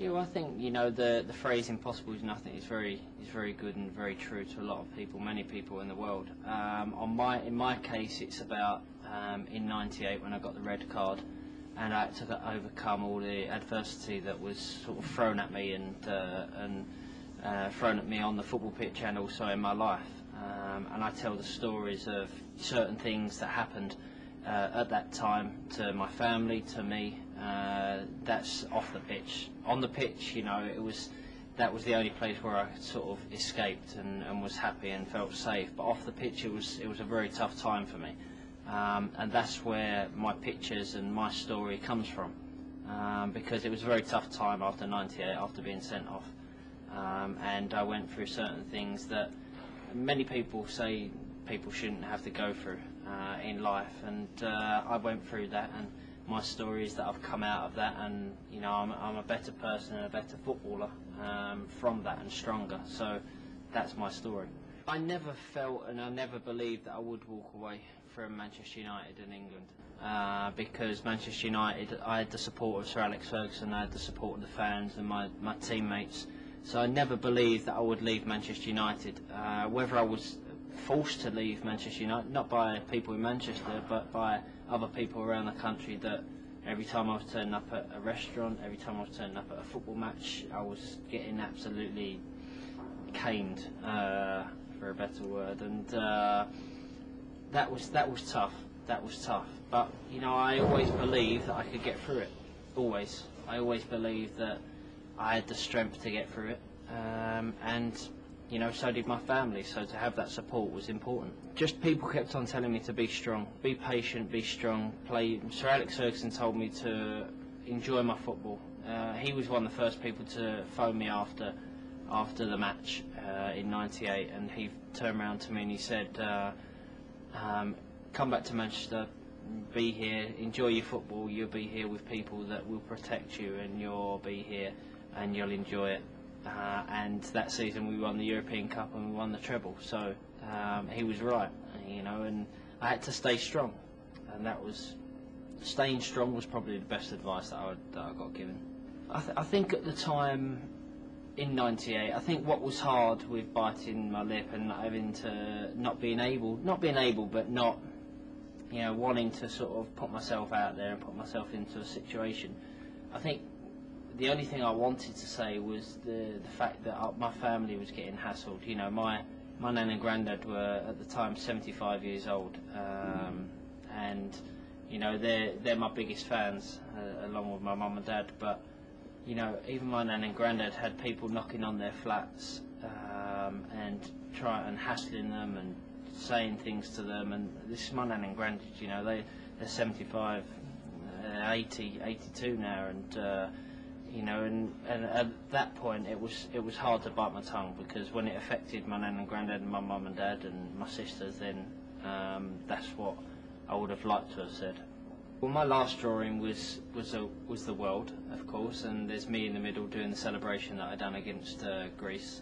Yeah, well, I think the phrase "impossible is nothing" is very good and very true to a lot of people, many people in the world. In my case, it's about in '98 when I got the red card, and I had to overcome all the adversity that was sort of thrown at me and thrown at me on the football pitch and also in my life. And I tell the stories of certain things that happened at that time to my family, to me. That's off the pitch. On the pitch, that was the only place where I sort of escaped and was happy and felt safe. But off the pitch, it was a very tough time for me, and that's where my pictures and my story comes from, because it was a very tough time after '98, after being sent off, and I went through certain things that many people say people shouldn't have to go through in life, and I went through that, and my story is that I've come out of that, and I'm a better person and a better footballer from that, and stronger. So that's my story. I never felt and I never believed that I would walk away from Manchester United in England, because Manchester United, I had the support of Sir Alex Ferguson, I had the support of the fans and my teammates. So I never believed that I would leave Manchester United. Whether I was forced to leave Manchester United, not by people in Manchester, but by other people around the country, that every time I was turning up at a restaurant, every time I was turning up at a football match, I was getting absolutely caned, for a better word, and that was tough. That was tough. But I always believed that I could get through it. Always. I always believed that I had the strength to get through it, and so did my family. So to have that support was important. Just people kept on telling me to be strong, be patient, be strong, play. Sir Alex Ferguson told me to enjoy my football. He was one of the first people to phone me after the match in '98, and he turned around to me and he said, "Come back to Manchester, be here, enjoy your football. You'll be here with people that will protect you, and you'll be here and you'll enjoy it." And that season we won the European Cup and we won the treble. So he was right, and I had to stay strong, and staying strong was probably the best advice that I got given. I think at the time in '98, I think what was hard with biting my lip and having to not being able, but not wanting to sort of put myself out there and put myself into a situation. I think the only thing I wanted to say was the fact that my family was getting hassled. My nan and granddad were at the time 75 years old, and they're my biggest fans, along with my mum and dad. But even my nan and granddad had people knocking on their flats and hassling them and saying things to them. And this is my nan and granddad. They're 75, 80, 82 now, and at that point it was hard to bite my tongue, because when it affected my nan and granddad and my mum and dad and my sisters, then that's what I would have liked to have said. Well, my last drawing was the world, of course, and there's me in the middle doing the celebration that I done against Greece.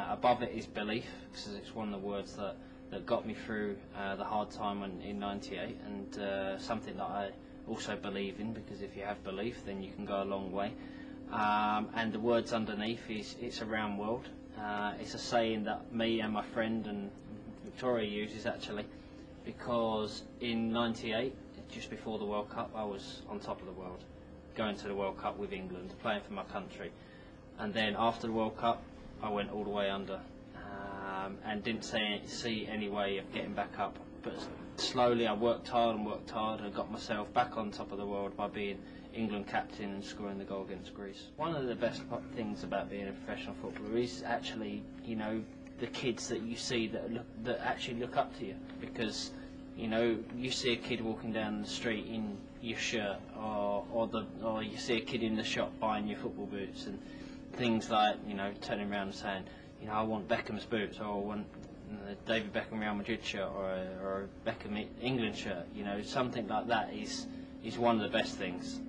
Above it is belief, because it's one of the words that got me through the hard time in '98, and something that I also believe in, because if you have belief, then you can go a long way. And the words underneath is "It's a round world." It's a saying that me and my friend and Victoria uses, actually, because in '98, just before the World Cup, I was on top of the world, going to the World Cup with England, playing for my country. And then after the World Cup, I went all the way under, and didn't see any way of getting back up. But slowly I worked hard and got myself back on top of the world by being England captain and scoring the goal against Greece. One of the best things about being a professional footballer is actually, the kids that you see that actually look up to you, because you see a kid walking down the street in your shirt, or you see a kid in the shop buying your football boots, and things like turning around and saying, I want Beckham's boots, or I want David Beckham Real Madrid shirt, or a Beckham England shirt. Something like that is one of the best things.